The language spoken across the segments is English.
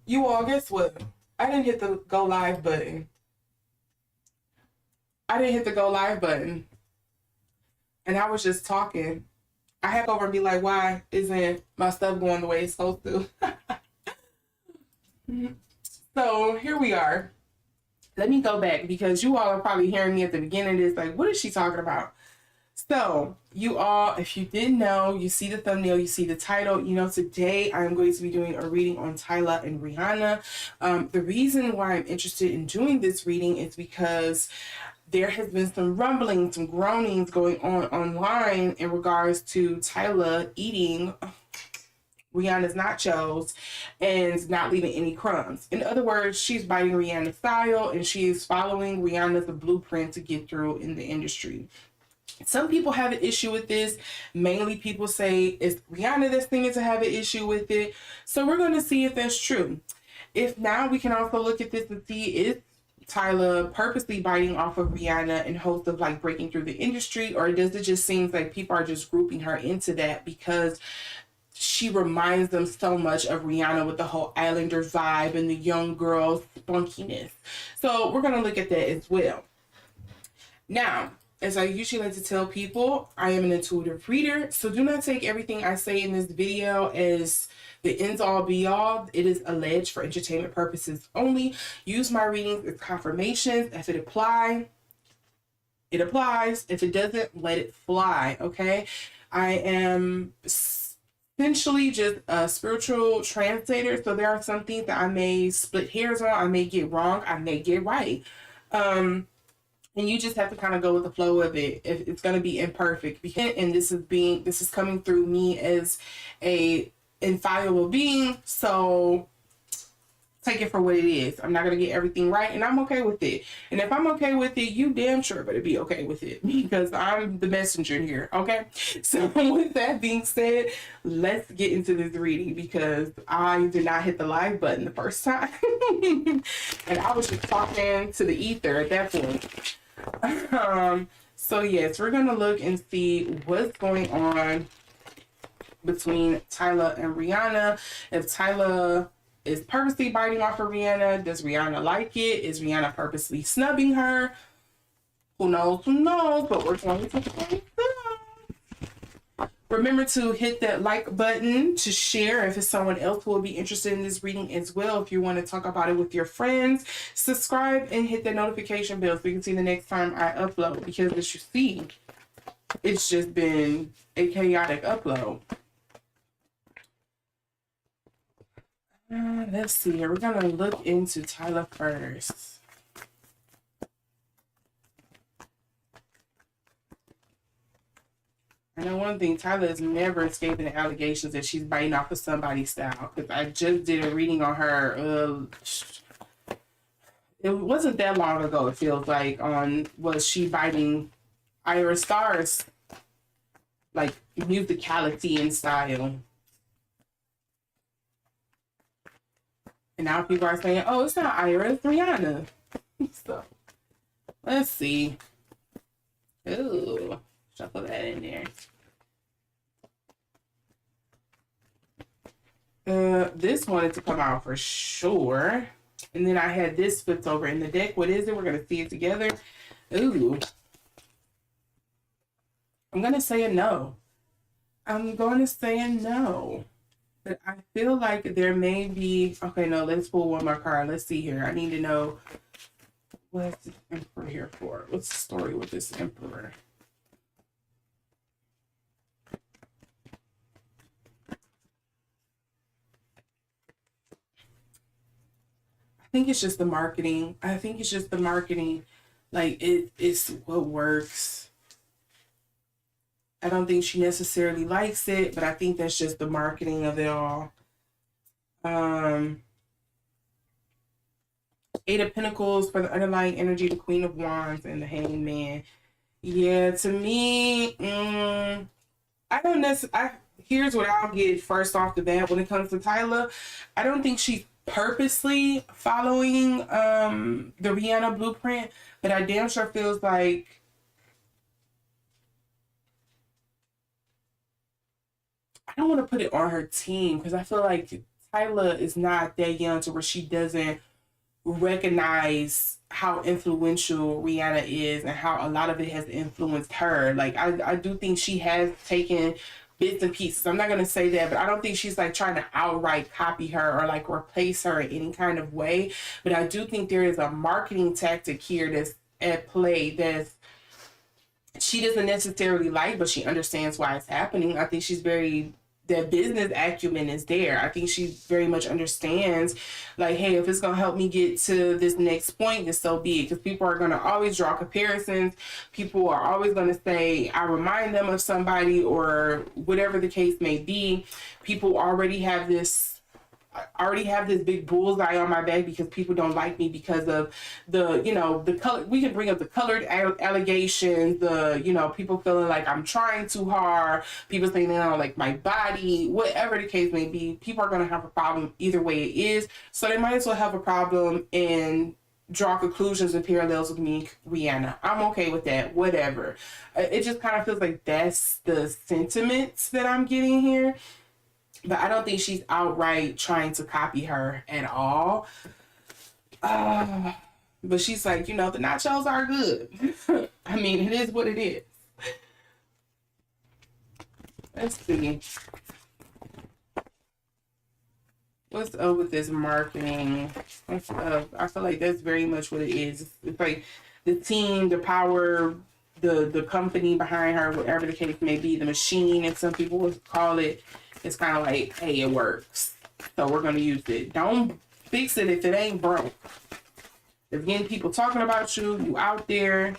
You all, guess what? I didn't hit the go live button. I didn't hit the go live button. And I was just talking. I had to go over and be like, why isn't my stuff going the way it's supposed to? So here we are. Let me go back because you all are probably hearing me at the beginning of this, like, what is she talking about? So, you all, if you didn't know, you see the thumbnail, you see the title, you know, today I'm going to be doing a reading on Tyla and Rihanna. The reason why I'm interested in doing this reading is because there has been some rumbling, some groanings going on online in regards to Tyla eating Rihanna's nachos and not leaving any crumbs. In other words, she's biting Rihanna's style and she's following Rihanna's blueprint to get through in the industry. Some people have an issue with this. Mainly people say it's Rihanna that's thinking to have an issue with it. So we're going to see if that's true. If not, we can also look at this and see if Tyla purposely biting off of Rihanna in hopes of like breaking through the industry, or does it just seems like people are just grouping her into that because she reminds them so much of Rihanna with the whole Islander vibe and the young girl spunkiness. So we're going to look at that as well. Now, as I usually like to tell people, I am an intuitive reader, so do not take everything I say in this video as the ends all be all. It is alleged for entertainment purposes only. Use my readings as confirmations. If it applies, it applies. If it doesn't, let it fly, okay? I am essentially just a spiritual translator, so there are some things that I may split hairs on, I may get wrong, I may get right. And you just have to kind of go with the flow of it. If it's going to be imperfect, and this is coming through me as a infallible being, so take it for what it is. I'm not going to get everything right, and I'm okay with it. And if I'm okay with it, you damn sure better be okay with it, because I'm the messenger here, okay? So with that being said, let's get into this reading, because I did not hit the live button the first time. And I was just talking to the ether at that point. So yes, we're gonna look and see what's going on between Tyla and Rihanna. If Tyla is purposely biting off of Rihanna, does Rihanna like it? Is Rihanna purposely snubbing her? Who knows? Who knows? But we're going to find out. Remember to hit that like button to share if it's someone else who will be interested in this reading as well. If you want to talk about it with your friends, subscribe and hit the notification bell so you can see the next time I upload. Because as you see, it's just been a chaotic upload. Let's see here. We're going to look into Tyla first. I know one thing, Tyla is never escaping the allegations that she's biting off of somebody's style. Because I just did a reading on her. It wasn't that long ago, it feels like, on was she biting Ira Starr's, like, musicality and style. And now people are saying, oh, it's not Ira, it's Rihanna. So, let's see. Ooh. Shuffle that in there. This wanted to come out for sure. And then I had this flipped over in the deck. What is it? We're going to see it together. Ooh. I'm going to say a no. I'm going to say a no. But I feel like there may be... Okay, no, let's pull one more card. Let's see here. I need to know what's the Emperor here for. What's the story with this Emperor? I think it's just the marketing. I think it's just the marketing. Like, it's what works. I don't think she necessarily likes it, but I think that's just the marketing of it all. Eight of Pentacles for the underlying energy, the Queen of Wands, and the Hanged Man. Yeah, to me, I don't necessarily... Here's what I'll get first off the bat when it comes to Tyla. I don't think she's purposely following the Rihanna blueprint, but I damn sure feels like I don't want to put it on her team, because I feel like Tyla is not that young to where she doesn't recognize how influential Rihanna is and how a lot of it has influenced her. Like I do think she has taken bits and pieces. I'm not gonna say that, but I don't think she's like trying to outright copy her or like replace her in any kind of way. But I do think there is a marketing tactic here that's at play that's she doesn't necessarily like, but she understands why it's happening. I think she's very that business acumen is there. I think she very much understands, like, hey, if it's gonna help me get to this next point, then so be it. Because people are gonna always draw comparisons. People are always gonna say, I remind them of somebody, or whatever the case may be. People I already have this big bullseye on my back because people don't like me because of the color. We can bring up the colored allegations, people feeling like I'm trying too hard, people saying they don't like my body, whatever the case may be. People are going to have a problem either way it is. So they might as well have a problem and draw conclusions and parallels with me, Rihanna. I'm okay with that, whatever. It just kind of feels like that's the sentiments that I'm getting here. But I don't think she's outright trying to copy her at all. But she's like, the nachos are good. I mean, it is what it is. Let's see. What's up with this marketing? What's up? I feel like that's very much what it is. It's like the team, the power, the company behind her, whatever the case may be, the machine, and some people would call it. It's kind of like, hey, it works, so we're going to use it. Don't fix it if it ain't broke. If getting people talking about you out there.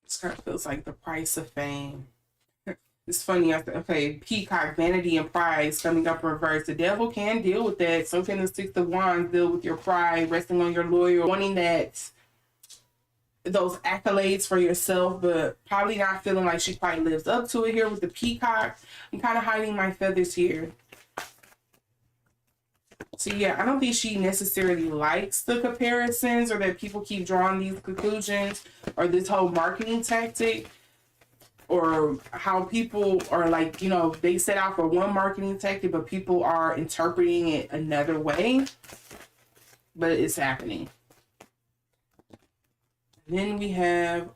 This kind of feels like the price of fame. It's funny. I said, okay, Peacock, Vanity, and Pride coming up in reverse. The devil can deal with that. So can the Six of Wands deal with your pride, resting on your loyal, wanting those accolades for yourself, but probably not feeling like she quite lives up to it here with the Peacock. I'm kind of hiding my feathers here. So yeah, I don't think she necessarily likes the comparisons or that people keep drawing these conclusions or this whole marketing tactic. Or how people are like, they set out for one marketing tactic, but people are interpreting it another way. But it's happening. And then we have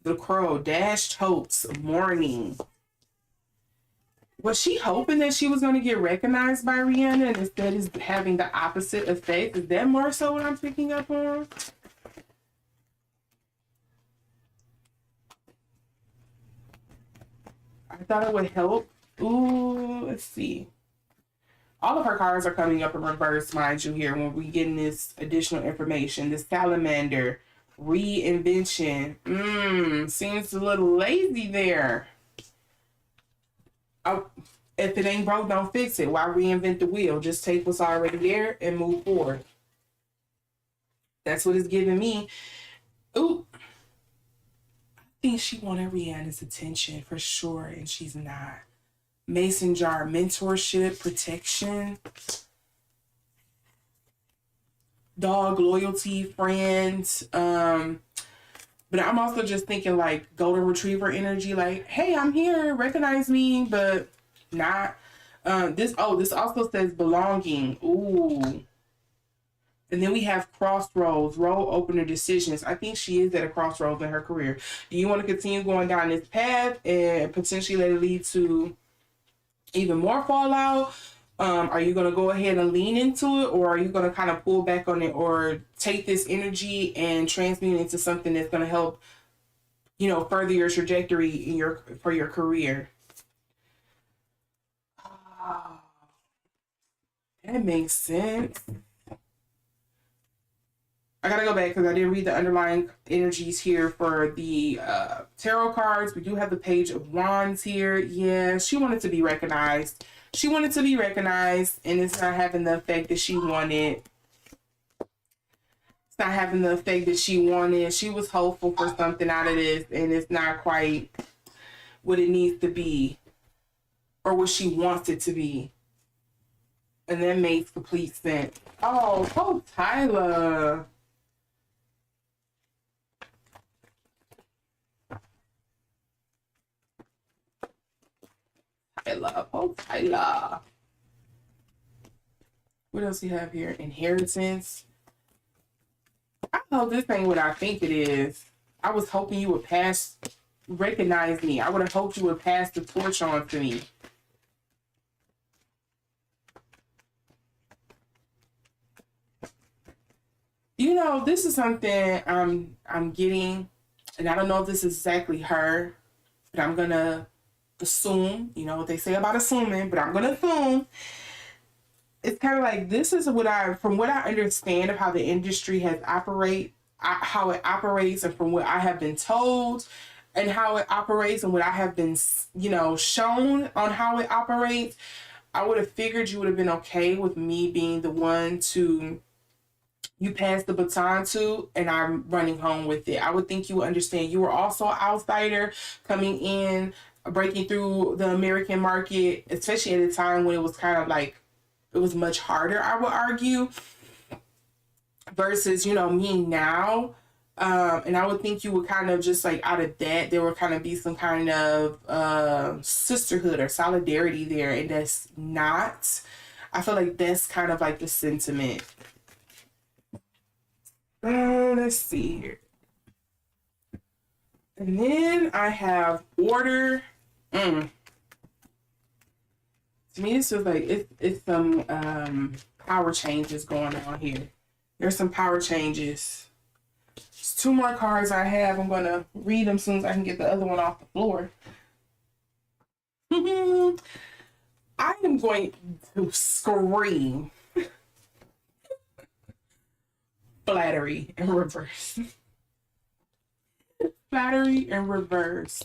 the Crow, dashed hopes, mourning. Was she hoping that she was going to get recognized by Rihanna and instead is having the opposite effect? Is that more so what I'm picking up on? I thought it would help. Ooh, let's see. All of her cards are coming up in reverse, mind you, here when we getting this additional information. The Salamander, reinvention. Seems a little lazy there. Oh, if it ain't broke, don't fix it. Why reinvent the wheel? Just take what's already there and move forward. That's what it's giving me. Ooh. I think she wanted Rihanna's attention for sure, and she's not. Mason jar, mentorship, protection, dog, loyalty, friends. But I'm also just thinking like golden retriever energy, like, hey, I'm here, recognize me, but not. This also says belonging. Ooh. And then we have crossroads, role opener decisions. I think she is at a crossroads in her career. Do you want to continue going down this path and potentially let it lead to even more fallout? Are you going to go ahead and lean into it, or are you going to kind of pull back on it or take this energy and transmute it into something that's going to help, further your trajectory for your career? That makes sense. I gotta go back because I didn't read the underlying energies here for the tarot cards. We do have the Page of Wands here. Yeah, she wanted to be recognized. She wanted to be recognized, and it's not having the effect that she wanted. It's not having the effect that she wanted. She was hopeful for something out of this, and it's not quite what it needs to be. or what she wants it to be. And that makes complete sense. Oh, Tyla. Tyla. What else do you have here? Inheritance. I hope this ain't what I think it is. I was hoping you would recognize me. I would have hoped you would pass the torch on to me. You know, this is something I'm getting, and I don't know if this is exactly her, but I'm gonna assume, you know what they say about assuming, but I'm gonna assume it's kind of like, this is from what I understand of how the industry has how it operates, and from what I have been told, and how it operates, and what I have been, you know, shown on how it operates. I would have figured you would have been okay with me being the one to you pass the baton to, and I'm running home with it. I would think you would understand. You were also an outsider coming in, breaking through the American market, especially at a time when it was kind of like, it was much harder, I would argue, versus, you know, me now. And I would think you would kind of just like, out of that, there would kind of be some kind of sisterhood or solidarity there. And that's not, I feel like that's kind of like the sentiment. Let's see here. And then I have order. To me, this is like, it's some power changes going on here. There's some power changes. There's 2 more cards I have. I'm going to read them as soon as I can get the other one off the floor. I am going to scream. Flattery in reverse. Flattery in reverse.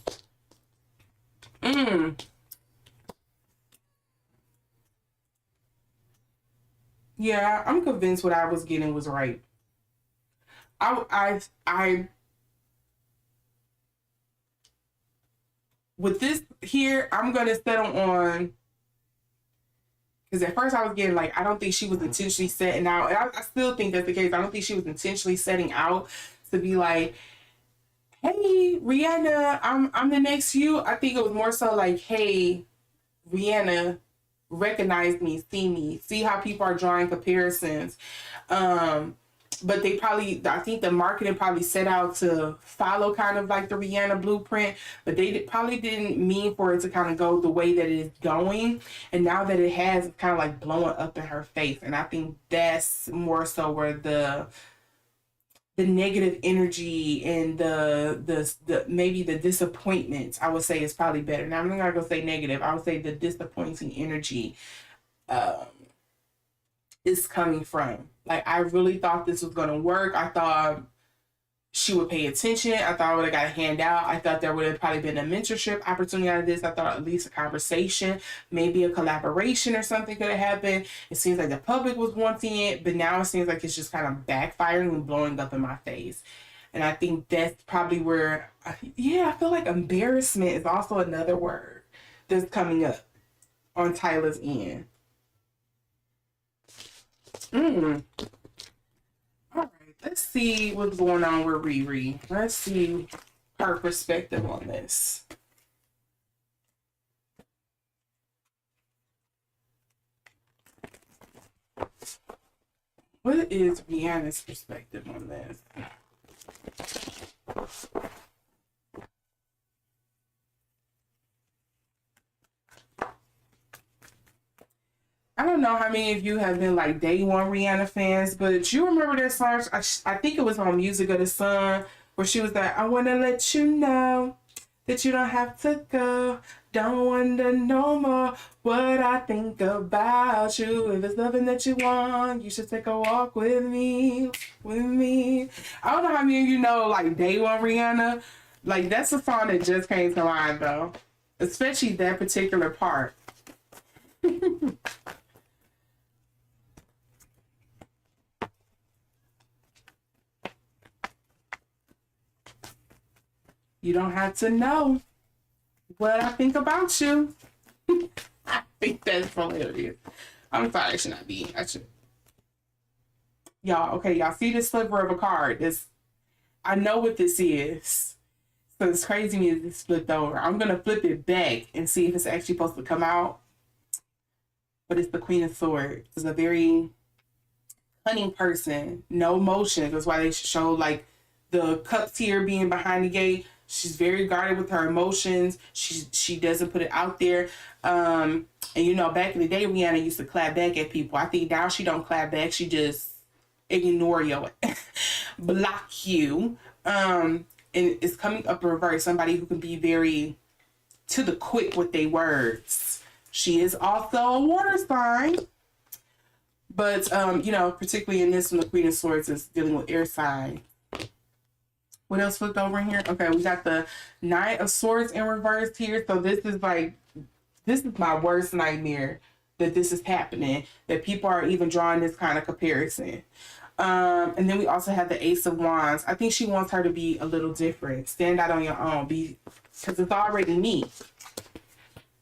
Yeah, I'm convinced what I was getting was right. I with this here, I'm gonna settle on, because at first I was getting like, I don't think she was intentionally setting out, and I still think that's the case. I don't think she was intentionally setting out to be like, hey, Rihanna, I'm the next you. I think it was more so like, hey, Rihanna, recognize me, see how people are drawing comparisons. But they probably, I think the marketing probably set out to follow kind of like the Rihanna blueprint, but they probably didn't mean for it to kind of go the way that it is going. And now that it has, it's kind of like blowing up in her face. And I think that's more so where the negative energy and the maybe the disappointment, I would say, is probably better. Now I'm not gonna go say negative. I would say the disappointing energy is coming from. Like, I really thought this was gonna work. I thought she would pay attention. I thought I would have got a handout. I thought there would have probably been a mentorship opportunity out of this. I thought at least a conversation, maybe a collaboration or something could have happened. It seems like the public was wanting it, but now it seems like it's just kind of backfiring and blowing up in my face. And I think that's probably where, I feel like embarrassment is also another word that's coming up on Tyla's end. All right, let's see what's going on with Riri. Let's see her perspective on this. What is Rihanna's perspective on this? I don't know how many of you have been like day one Rihanna fans, but you remember that song? I think it was on Music of the Sun, where she was like, I want to let you know that you don't have to go. Don't wonder no more what I think about you. If it's nothing that you want, you should take a walk with me, I don't know how many of you know like day one Rihanna. Like, that's a song that just came to mind though. Especially that particular part. You don't have to know what I think about you. think that's hilarious. I'm sorry, I should not be. I should. Y'all, okay, y'all see this sliver of a card? This, I know what this is. So it's crazy me that it's flipped over. I'm gonna flip it back and see if it's actually supposed to come out. But it's the Queen of Swords. It's a very cunning person, no emotions. That's why they show like the cups here being behind the gate. She's very guarded with her emotions. She doesn't put it out there. And you know, back in the day, Rihanna used to clap back at people. I think now she don't clap back. She just ignore you, block you. And it's coming up in reverse. Somebody who can be very to the quick with their words. She is also a water sign. But, you know, particularly in this one, the Queen of Swords is dealing with air sign. What else flipped over in here? Okay, we got the Knight of Swords in reverse here. So this is like, this is my worst nightmare that this is happening, that people are even drawing this kind of comparison. And then we also have the Ace of Wands. I think she wants her to be a little different. Stand out on your own. Because it's already me.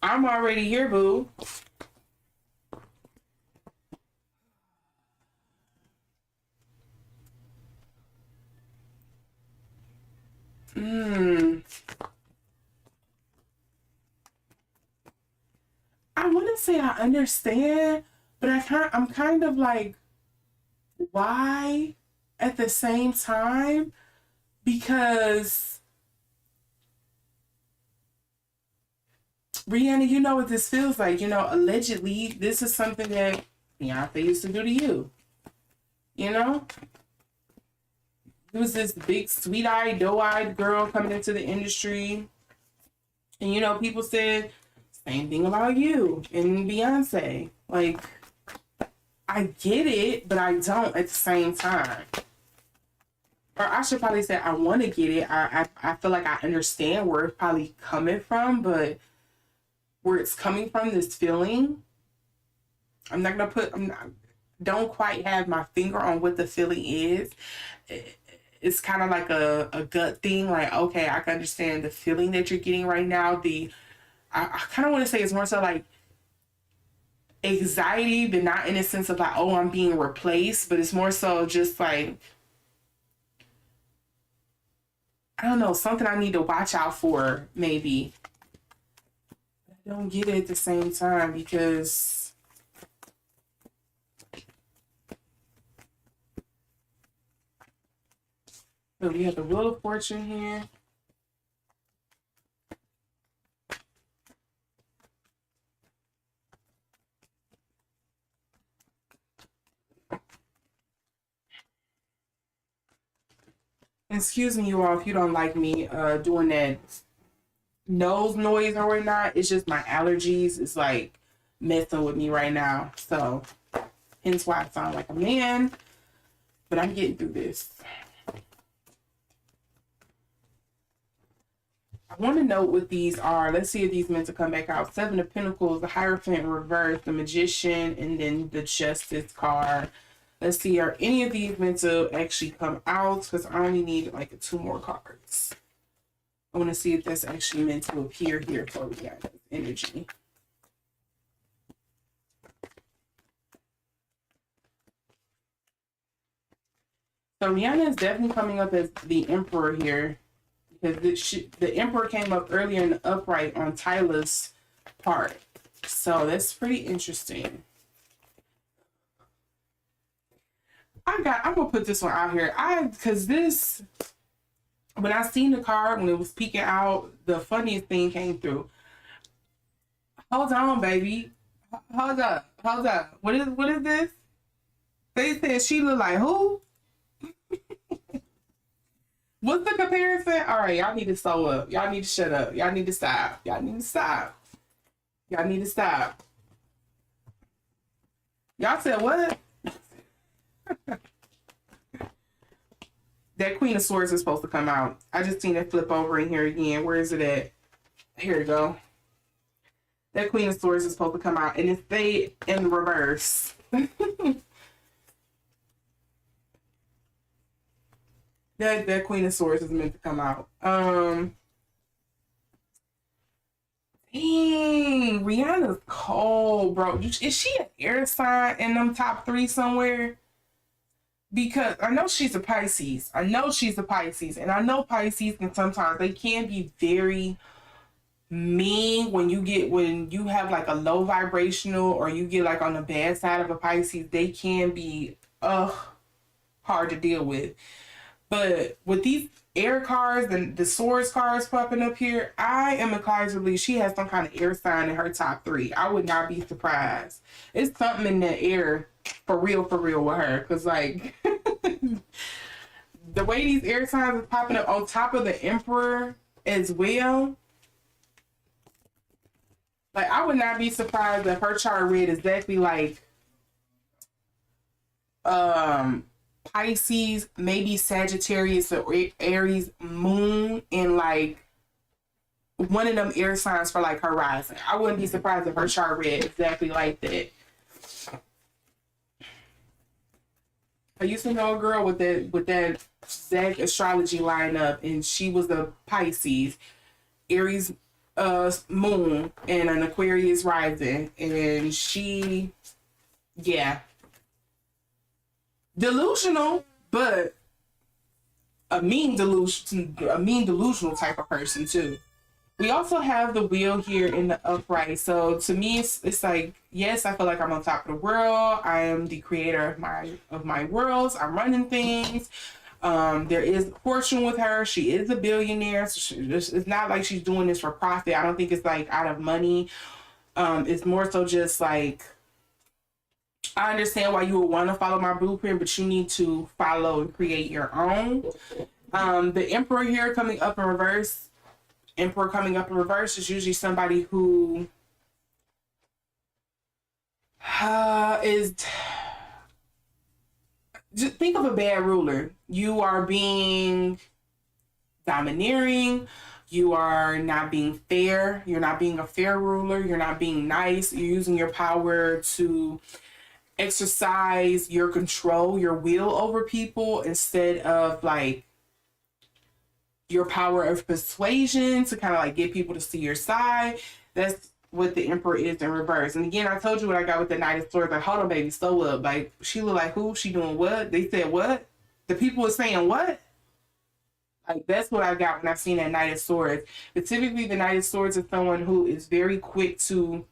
I'm already here, boo. I wouldn't say I understand, but I'm kind of like, why at the same time? Because Rihanna, you know what this feels like. You know, allegedly, this is something that Beyonce used to do to you. You know? It was this big, sweet-eyed, doe-eyed girl coming into the industry. And, you know, people said, same thing about you and Beyonce. Like, I get it, but I don't at the same time. Or I should probably say I want to get it. I feel like I understand where it's probably coming from, but where it's coming from, this feeling, don't quite have my finger on what the feeling is. It's kind of like a gut thing. Like, okay, I can understand the feeling that you're getting right now. I kind of want to say it's more so like anxiety, but not in a sense of like, oh, I'm being replaced, but it's more so just like, I don't know, something I need to watch out for, maybe. I don't get it at the same time because so we have the Wheel of Fortune here. Excuse me, you all, if you don't like me doing that nose noise or whatnot. It's just my allergies. It's like messing with me right now. So hence why I sound like a man. But I'm getting through this. I want to note what these are. Let's see if these meant to come back out. Seven of Pentacles, the Hierophant reverse, the Magician, and then the Justice card. Let's see, are any of these meant to actually come out? Because I only need like 2 more cards. I want to see if that's actually meant to appear here for Rihanna's energy. So Rihanna is definitely coming up as the Emperor here. Because the Emperor came up earlier in the upright on Tyla's part. So that's pretty interesting. I'm gonna put this one out here. Because this, when I seen the card, when it was peeking out, the funniest thing came through. Hold on, baby. Hold up. What is this? They said she look like who? What's the comparison? All right, y'all need to sew up. Y'all need to shut up. Y'all need to stop. Y'all need to stop. Y'all need to stop. Y'all said what? That Queen of Swords is supposed to come out. I just seen it flip over in here again. Where is it at? Here we go. That Queen of Swords is supposed to come out, and it stayed in reverse. That Queen of Swords is meant to come out. Dang, Rihanna's cold, bro. Is she an air sign in them top 3 somewhere? Because I know she's a Pisces. And I know Pisces can sometimes, they can be very mean when you have like a low vibrational, or you get like on the bad side of a Pisces. They can be hard to deal with. But with these air cards and the Swords cards popping up here, I am inclined to believe she has some kind of air sign in her top 3. I would not be surprised. It's something in the air for real with her. Because, like, the way these air signs are popping up on top of the Emperor as well, like, I would not be surprised if her chart read exactly like Pisces, maybe Sagittarius or Aries moon, and like one of them air signs for like her rising. I wouldn't be surprised if her chart read exactly like that. I used to know a girl with that exact astrology lineup, and she was a Pisces, Aries moon, and an Aquarius rising, and she, yeah, delusional, but a mean delusional type of person too. We also have the wheel here in the upright. So to me, it's like, yes, I feel like I'm on top of the world. I am the creator of my worlds. I'm running things. There is fortune with her. She is a billionaire. So it's not like she's doing this for profit. I don't think it's like out of money. It's more so just like, I understand why you would want to follow my blueprint, but you need to follow and create your own. The Emperor here coming up in reverse. Emperor coming up in reverse is usually somebody who is, just think of a bad ruler. You are being domineering. You are not being fair. You're not being a fair ruler. You're not being nice. You're using your power to exercise your control, your will over people, instead of like your power of persuasion to kind of like get people to see your side. That's what the Emperor is in reverse. And again, I told you what I got with the Knight of Swords. Like, hold on, baby, slow up. Like, she look like who? She doing what? They said what? The people are saying what? Like, that's what I got when I seen that Knight of Swords. But typically, the Knight of Swords is someone who is very quick to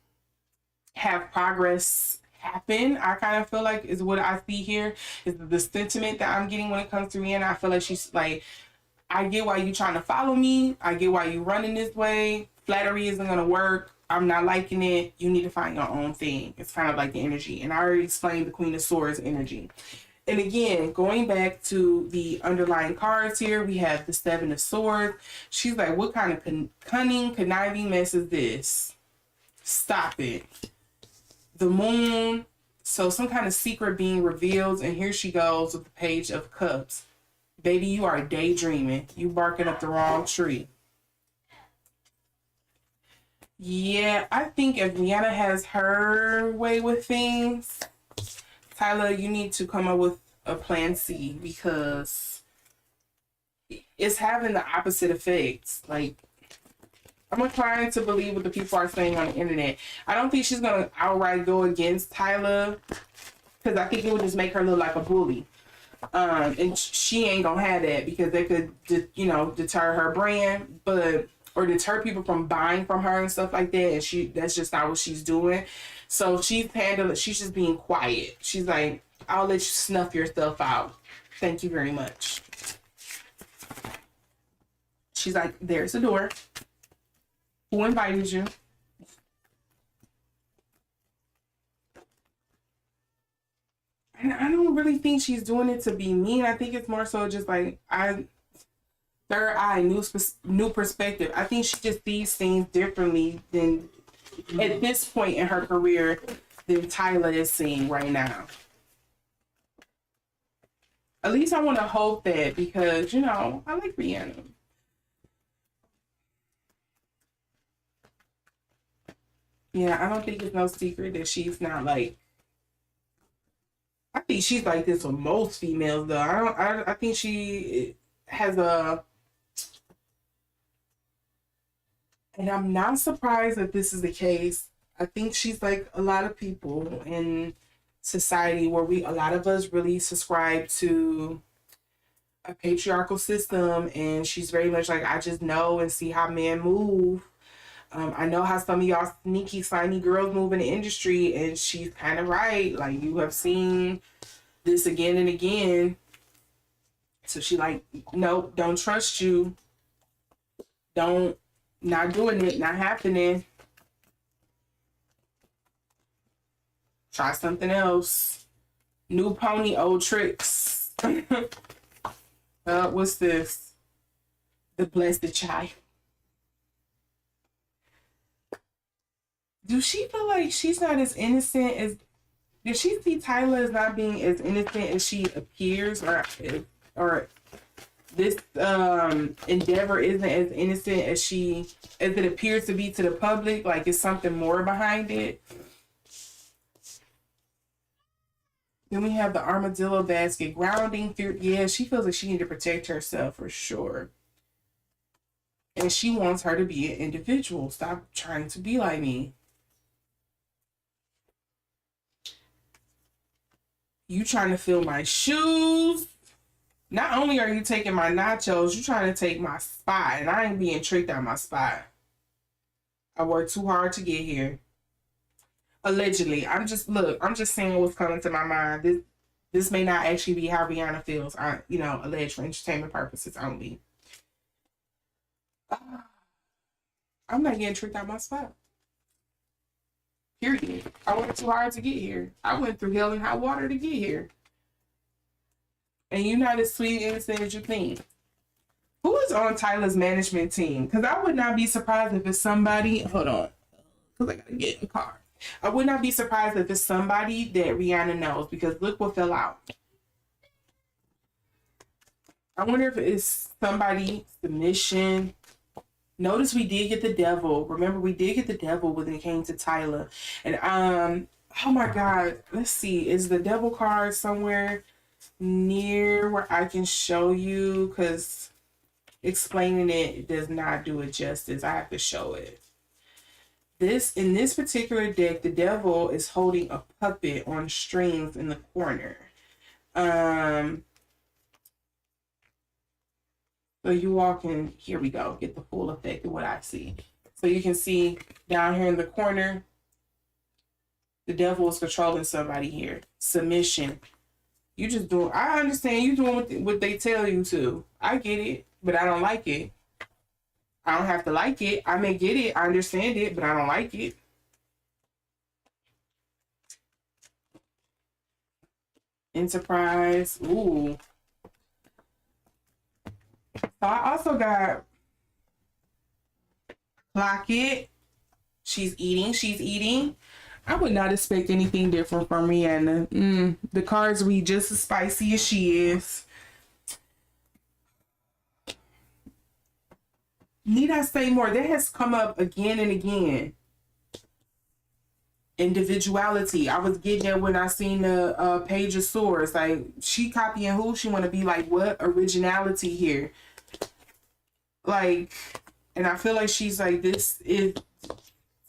have progress happen. I kind of feel like is what I see here is the sentiment that I'm getting when it comes to Rihanna. I feel like she's like, I get why you trying to follow me. I get why you running this way. Flattery isn't going to work. I'm not liking it. You need to find your own thing. It's kind of like the energy. And I already explained the Queen of Swords energy. And again, going back to the underlying cards here, we have the Seven of Swords. She's like, what kind of cunning, conniving mess is this? Stop it. The Moon. So some kind of secret being revealed. And here she goes with the Page of Cups. Baby, you are daydreaming. You barking up the wrong tree. Yeah, I think if Rihanna has her way with things, Tyler, you need to come up with a plan C, because it's having the opposite effects. Like, I'm inclined to believe what the people are saying on the internet. I don't think she's going to outright go against Tyler, because I think it would just make her look like a bully. And she ain't gonna have that, because they could, deter her brand, or deter people from buying from her and stuff like that. And that's just not what she's doing. So she's just being quiet. She's like, I'll let you snuff yourself out. Thank you very much. She's like, there's the door. Who invited you? And I don't really think she's doing it to be mean. I think it's more so just like, third eye, new perspective. I think she just sees things differently than at this point in her career than Tyla is seeing right now. At least I want to hope that, because, I like Rihanna. Yeah, I don't think it's no secret that she's not like, I think she's like this with most females though. I think she has and I'm not surprised that this is the case. I think she's like a lot of people in society where a lot of us really subscribe to a patriarchal system, and she's very much like, I just know and see how men move. I know how some of y'all sneaky, slimy girls move in the industry, and she's kind of right. Like, you have seen this again and again. So she like, nope, don't trust you. Don't, not doing it, not happening. Try something else. New pony, old tricks. What's this? The blessed child. Do she feel like she's not as innocent as... Did she see Tyla as not being as innocent as she appears, or this endeavor isn't as innocent as it appears to be to the public? Like, is something more behind it? Then we have the armadillo basket. Grounding, fear. Yeah, she feels like she needs to protect herself for sure. And she wants her to be an individual. Stop trying to be like me. You trying to fill my shoes. Not only are you taking my nachos, you trying to take my spot. And I ain't being tricked out my spot. I worked too hard to get here. Allegedly. I'm just saying what's coming to my mind. This may not actually be how Rihanna feels. Alleged for entertainment purposes only. I'm not getting tricked out my spot. Period. I worked too hard to get here. I went through hell and hot water to get here. And you're not as sweet and innocent as you think. Who is on Tyla's management team? Because I would not be surprised if it's somebody... Hold on. Because I got to get in the car. I would not be surprised if it's somebody that Rihanna knows. Because look what fell out. I wonder if it's somebody, submission... Notice we did get the devil. Remember, we did get the devil when it came to Tyla. And, oh my God. Let's see. Is the devil card somewhere near where I can show you? Because explaining it does not do it justice. I have to show it. In this particular deck, the devil is holding a puppet on strings in the corner. So you all can, here we go, get the full effect of what I see. So you can see down here in the corner, the devil is controlling somebody here. Submission. You just doing, I understand you doing what they tell you to. I get it, but I don't like it. I don't have to like it. I may get it, I understand it, but I don't like it. Enterprise, ooh. So I also got Clock It. She's eating. I would not expect anything different from Rihanna. The cards read just as spicy as she is. Need I say more? That has come up again and again. Individuality. I was getting there when I seen the Page of Swords. Like, she copying who? She want to be like, what? Originality here. Like, and I feel like she's like, this is,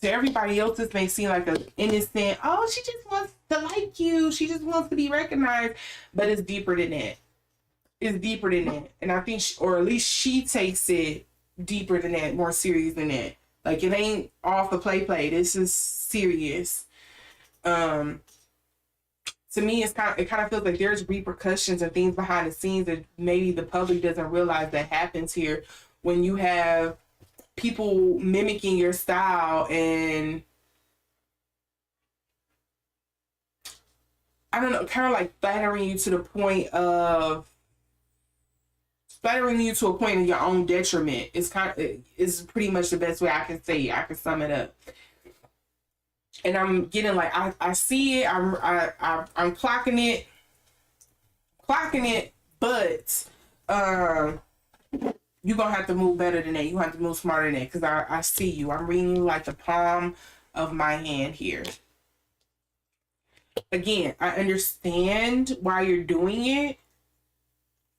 to everybody else, this may seem like an innocent, oh, she just wants to like you. She just wants to be recognized. But it's deeper than that. It's deeper than that. And I think, or at least she takes it deeper than that, more serious than that. Like, it ain't off the play. This is serious. To me, it kind of feels like there's repercussions and things behind the scenes that maybe the public doesn't realize that happens here when you have people mimicking your style and, I don't know, kind of like flattering you to a point in your own detriment. It's pretty much the best way I can say it. I can sum it up. And I'm getting like, I see it, I'm clocking it, but you're gonna have to move better than that. You have to move smarter than that, because I see you. I'm reading you like the palm of my hand here. Again, I understand why you're doing it.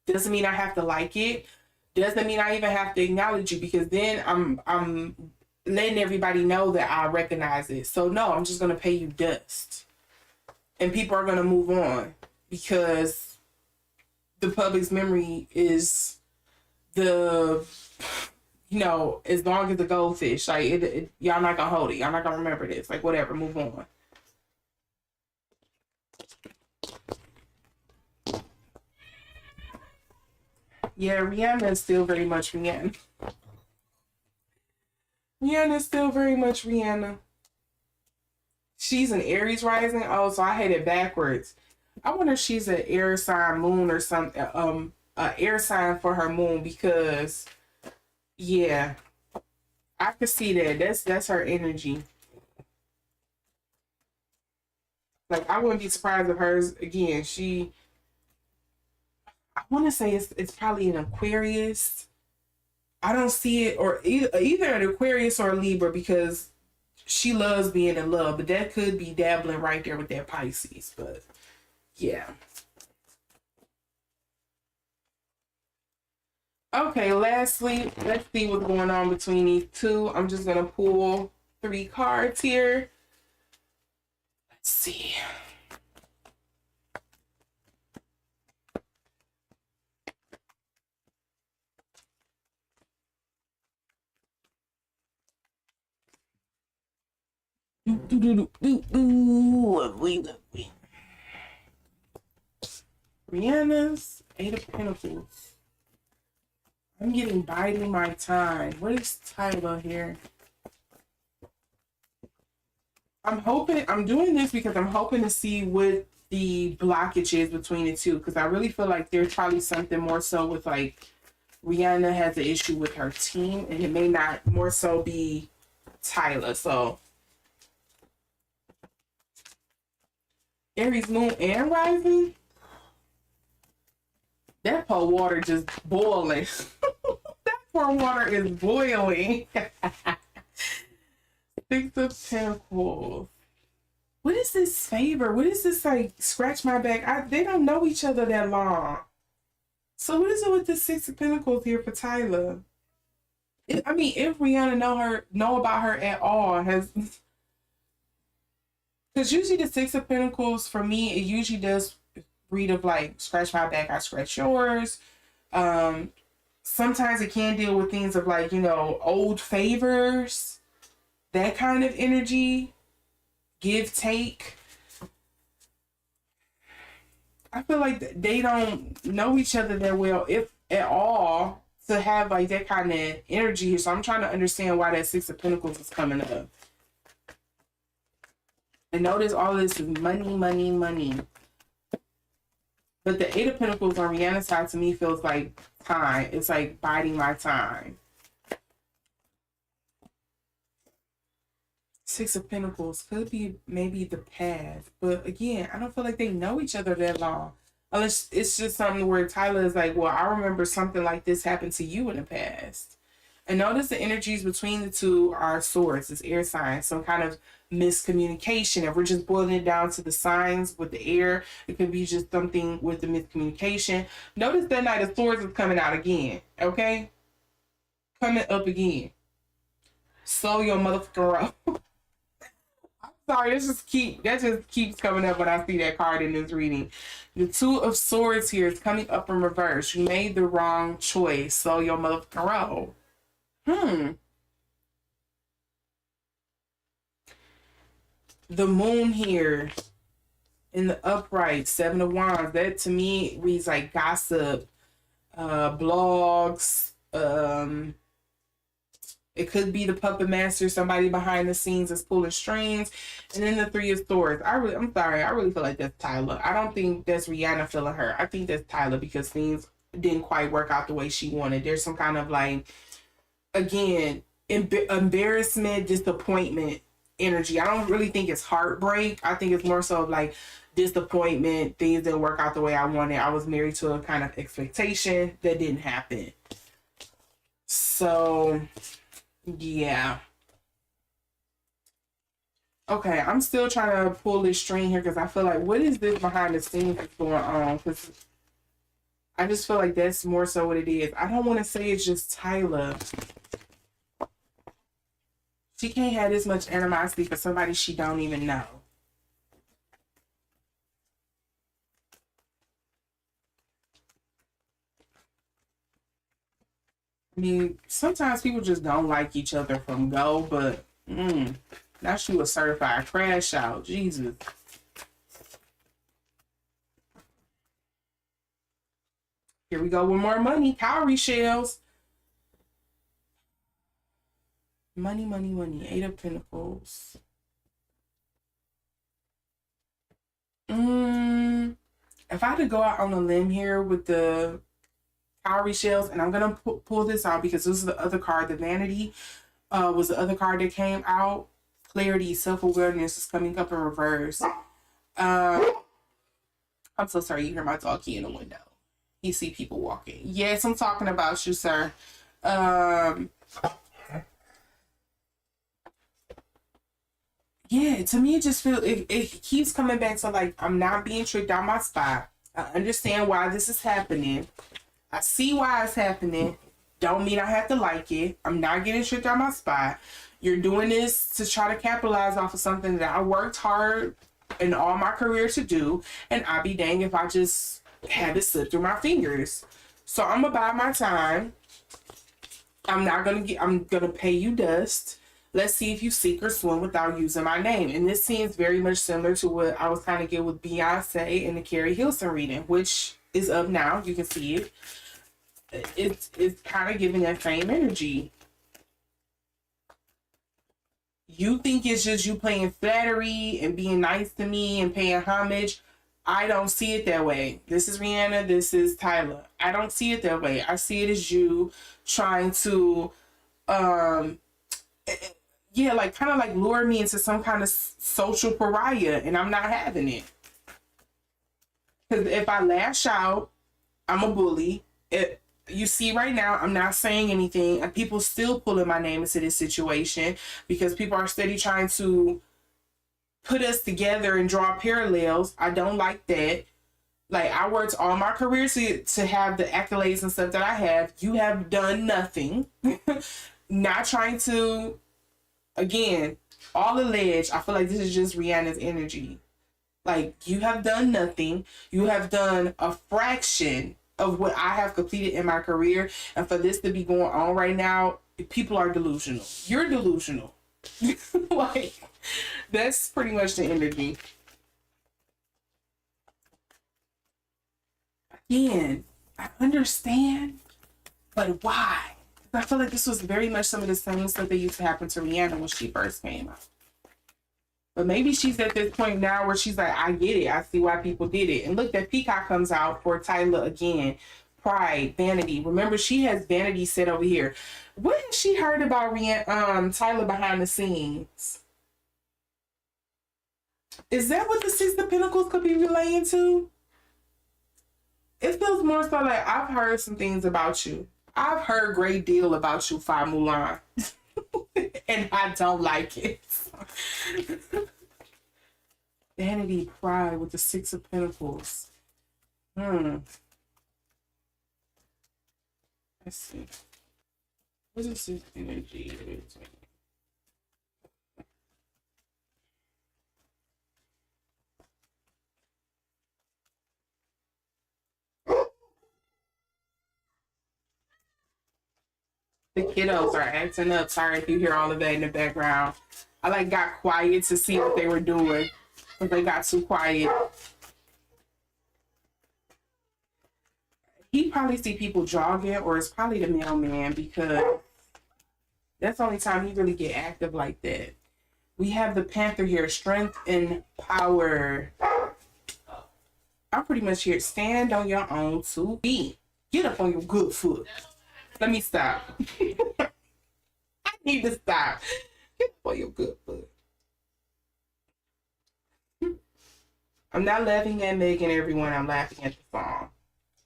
Doesn't mean I have to like it. Doesn't mean I even have to acknowledge you, because then letting everybody know that I recognize it. So no, I'm just going to pay you dust. And people are going to move on because the public's memory is the, you know, as long as the goldfish. Like, y'all not going to hold it. Y'all not going to remember this. Like, whatever, move on. Yeah, Rihanna is still very much Rihanna. Rihanna is still very much Rihanna. She's an Aries rising. Oh, so I had it backwards. I wonder if she's an air sign moon or something. Air sign for her moon because, yeah, I could see that. That's her energy. Like, I wouldn't be surprised if hers again. I want to say it's probably an Aquarius. I don't see it, or either an Aquarius or a Libra, because she loves being in love, but that could be dabbling right there with that Pisces. But yeah. Okay, lastly, let's see what's going on between these two. I'm just gonna pull 3 cards here. Let's see. Lovely. Rihanna's 8 of Pentacles. I'm getting biding my time. What is Tyla here? I'm doing this because I'm hoping to see what the blockage is between the two, because I really feel like there's probably something more so with, like, Rihanna has an issue with her team, and it may not more so be Tyla. So Aries moon and rising, that poor water just boiling. That poor water is boiling. 6 of Pentacles. What is this favor? What is this, like, scratch my back? They don't know each other that long. So what is it with the 6 of Pentacles here for Tyla? I mean, if Rihanna know about her at all, because usually the 6 of Pentacles, for me, it usually does read of, like, scratch my back, I scratch yours. Sometimes it can deal with things of, like, you know, old favors, that kind of energy, give, take. I feel like they don't know each other that well, if at all, to have, like, that kind of energy. So I'm trying to understand why that 6 of Pentacles is coming up. And notice all this is money, money, money. But the 8 of Pentacles on Rihanna's side to me feels like time. It's like biding my time. 6 of Pentacles could be maybe the past. But again, I don't feel like they know each other that long. Unless it's just something where Tyla is like, well, I remember something like this happened to you in the past. And notice the energies between the two are swords. It's air signs. Some kind of miscommunication. If we're just boiling it down to the signs with the air, it could be just something with the miscommunication. Notice that Knight of Swords is coming out again. Okay? Coming up again. Slow your motherfucking roll. Sorry, that just keeps coming up when I see that card in this reading. The 2 of Swords here is coming up in reverse. You made the wrong choice. Slow your motherfucking roll. The moon here in the upright, 7 of Wands. That to me reads like gossip, blogs, it could be the puppet master, somebody behind the scenes is pulling strings. And then the 3 of Swords. I'm sorry, I really feel like that's Tyla. I don't think that's Rihanna feeling her. I think that's Tyla because things didn't quite work out the way she wanted. There's some kind of, like, again, embarrassment, disappointment energy. I don't really think it's heartbreak. I think it's more so like disappointment. Things didn't work out the way I wanted. I was married to a kind of expectation that didn't happen. So yeah. Okay, I'm still trying to pull this string here because I feel like, what is this behind the scenes that's going on? Because I just feel like that's more so what it is. I don't want to say it's just Tyla. She can't have this much animosity for somebody she don't even know. I mean, sometimes people just don't like each other from go, but now she was certified crash out. Jesus. Here we go with more money. Cowrie shells. Money, money, money. 8 of Pentacles. If I had to go out on a limb here with the cowrie shells, and I'm going to pull this out because this is the other card. The Vanity was the other card that came out. Clarity, self-awareness is coming up in reverse. I'm so sorry you hear my dog key in the window. You see people walking. Yes, I'm talking about you, sir. Yeah, to me, it just feels, it keeps coming back to like, I'm not being tricked out my spot. I understand why this is happening. I see why it's happening. Don't mean I have to like it. I'm not getting tricked out my spot. You're doing this to try to capitalize off of something that I worked hard in all my career to do. And I'll be dang if I just have it slip through my fingers. So I'm gonna bide my time. I'm gonna pay you dust. Let's see if you sink or swim without using my name. And this seems very much similar to what I was kind of getting with Beyonce in the Carrie Hilson reading, which is up now. You can see it. It's kind of giving that same energy. You think it's just you playing flattery and being nice to me and paying homage. I don't see it that way. This is Rihanna. This is Tyla. I don't see it that way. I see it as you trying to, yeah, like kind of like lure me into some kind of social pariah, and I'm not having it. Because if I lash out, I'm a bully. You see right now, I'm not saying anything, and people still pulling my name into this situation because people are steady trying to put us together and draw parallels. I don't like that. Like, I worked all my career to have the accolades and stuff that I have. You have done nothing. Not trying to, again, all alleged. I feel like this is just Rihanna's energy. Like, you have done nothing. You have done a fraction of what I have completed in my career. And for this to be going on right now, people are delusional. You're delusional. Like, that's pretty much the energy. Again, I understand, but why? I feel like this was very much some of the same stuff that used to happen to Rihanna when she first came out. But maybe she's at this point now where she's like, I get it. I see why people did it. And look, that Peacock comes out for Tyla again. Pride, vanity. Remember, she has vanity set over here. What has she heard about Tyla behind the scenes? Is that what the Six of Pentacles could be relating to? It feels more so like I've heard some things about you. I've heard a great deal about you, Fa Mulan. And I don't like it. Vanity, pride with the Six of Pentacles. Let's see. What is this energy? The kiddos are acting up. Sorry if you hear all of that in the background. I like got quiet to see what they were doing, but they got too quiet. He probably see people jogging, or it's probably the mailman, because that's the only time he really get active like that. We have the Panther here, strength and power. I'm pretty much here. Stand on your own 2 feet. Get up on your good foot. Let me stop. I need to stop. Get up on your good foot. I'm not laughing at Megan, everyone. I'm laughing at the song.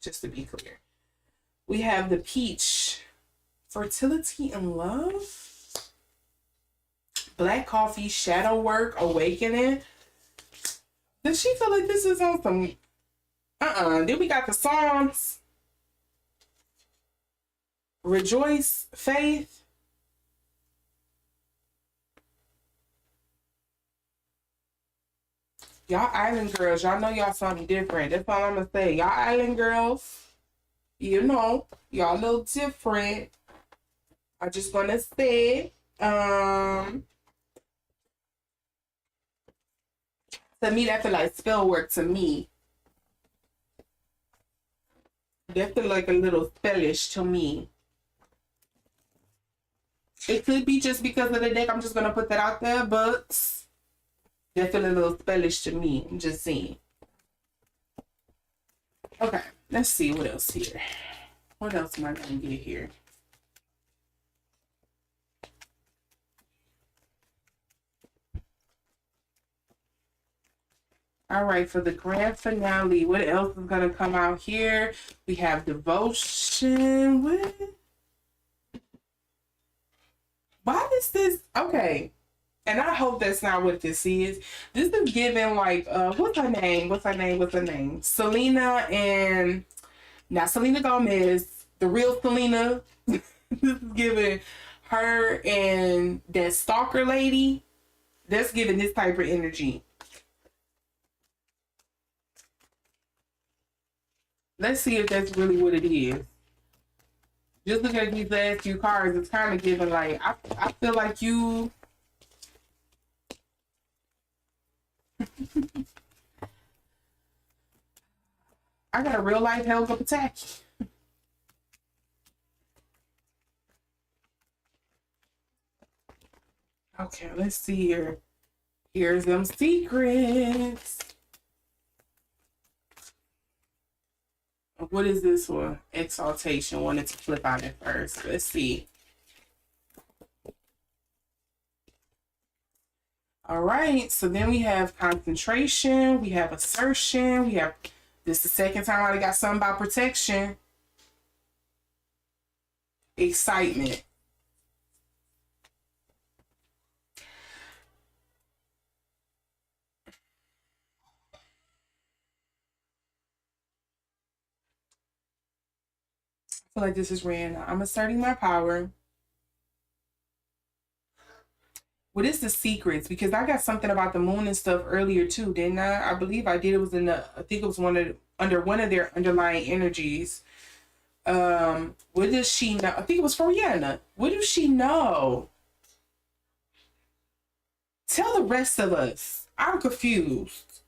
Just to be clear. We have the Peach. Fertility and love. Black coffee, shadow work, awakening. Does she feel like this is on some... Then we got the Psalms. Rejoice, faith. Y'all island girls, y'all know y'all something different. That's all I'm gonna say. Y'all island girls, you know, y'all a little different. I just gonna say, to me, that feel like spell work to me. That feel like a little spellish to me. It could be just because of the deck. I'm just gonna put that out there, but that feel a little spellish to me. I'm just saying. Okay, let's see what else here. What else am I gonna get here? All right, for the grand finale, what else is gonna come out here? We have devotion. What? Why is this? Okay, and I hope that's not what this is. This is giving like, what's her name? What's her name? What's her name? Selena and not Selena Gomez, the real Selena. This is giving her and that stalker lady. That's giving this type of energy. Let's see if that's really what it is. Just looking at these last few cards, it's kind of giving like, I feel like you. I got a real life helicopter attack. Okay, let's see here. Here's them secrets. What is this one? Exaltation. Wanted to flip out at first. Let's see. All right. So then we have concentration. We have assertion. We have this is the second time I got something about protection. Excitement. I feel like this is Rihanna. I'm asserting my power. What is the secrets? Because I got something about the moon and stuff earlier too, didn't I? I believe I did. It was in the, I think it was under one of their underlying energies. What does she know? I think it was for Rihanna. What does she know? Tell the rest of us. I'm confused.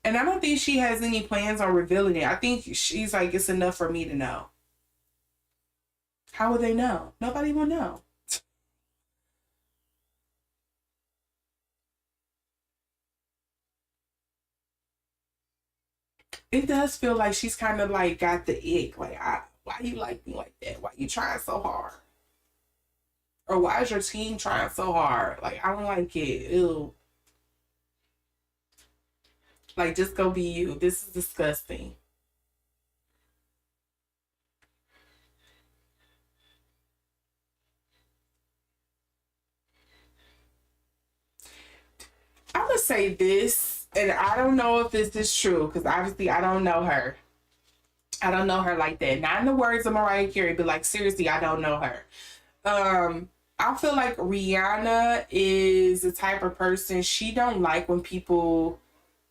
And I don't think she has any plans on revealing it. I think she's like, it's enough for me to know. How would they know? Nobody will know. It does feel like she's kind of like got the ick. Like, why you like me like that? Why you trying so hard? Or why is your team trying so hard? Like, I don't like it. Ew. Like, just go be you. This is disgusting. I'm gonna say this, and I don't know if this is true because obviously I don't know her. I don't know her like that. Not in the words of Mariah Carey, but like seriously, I don't know her. I feel like Rihanna is the type of person she don't like when people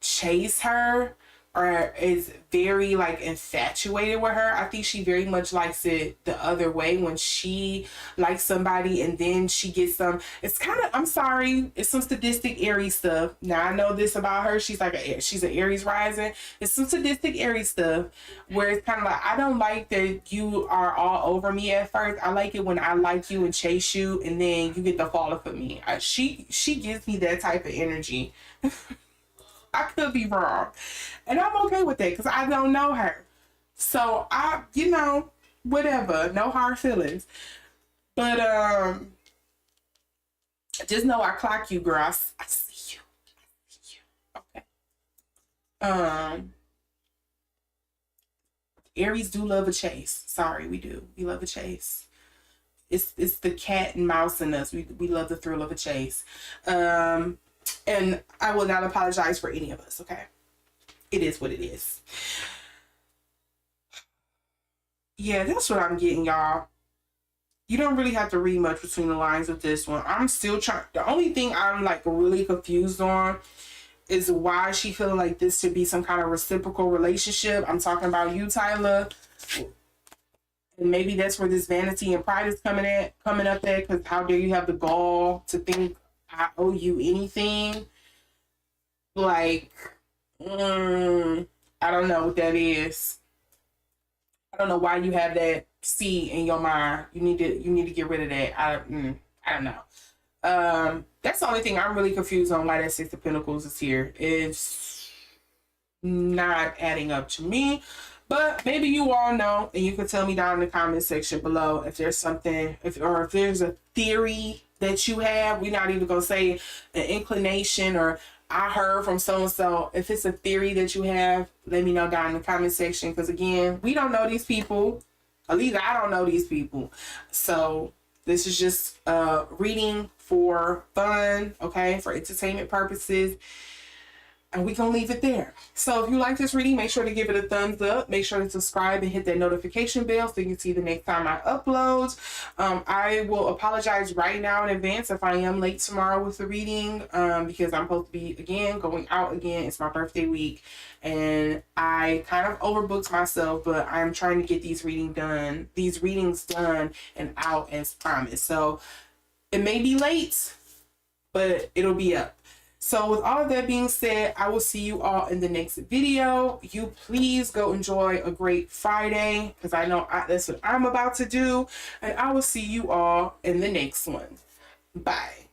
chase her or is very like infatuated with her. I think she very much likes it the other way when she likes somebody and then she gets some. It's kind of, I'm sorry, it's some sadistic Aries stuff. Now I know this about her. She's an Aries rising. It's some sadistic Aries stuff where it's kind of like, I don't like that you are all over me at first. I like it when I like you and chase you and then you get the falling for me. She gives me that type of energy. I could be wrong. And I'm okay with that because I don't know her. So whatever. No hard feelings. But just know I clock you, girl. I see you. I see you. Okay. Aries do love a chase. Sorry, we do. We love a chase. It's the cat and mouse in us. We love the thrill of a chase. And I will not apologize for any of us, okay? It is what it is. Yeah, that's what I'm getting, y'all. you don't really have to read much between the lines with this one. I'm still trying. The only thing I'm like really confused on is why she feel like this should be some kind of reciprocal relationship. I'm talking about you, Tyla. And maybe that's where this vanity and pride is coming up at, because how dare you have the gall to think I owe you anything? Like, I don't know what that is. I don't know why you have that seed in your mind. You need to get rid of that. I don't know. That's the only thing I'm really confused on, why that Six of Pentacles is here. It's not adding up to me. But maybe you all know, and you can tell me down in the comment section below if there's something, if there's a theory that you have. We're not even gonna say an inclination or I heard from so and so. If it's a theory that you have, let me know down in the comment section. Because again, we don't know these people. At least I don't know these people. So this is just reading for fun, okay, for entertainment purposes. And we can leave it there. So if you like this reading, make sure to give it a thumbs up. Make sure to subscribe and hit that notification bell so you can see the next time I upload. I will apologize right now in advance if I am late tomorrow with the reading, because I'm supposed to be, again, going out again. It's my birthday week. And I kind of overbooked myself, but I'm trying to get these readings done and out as promised. So it may be late, but it'll be up. So with all of that being said, I will see you all in the next video. You please go enjoy a great Friday, because I know that's what I'm about to do. And I will see you all in the next one. Bye.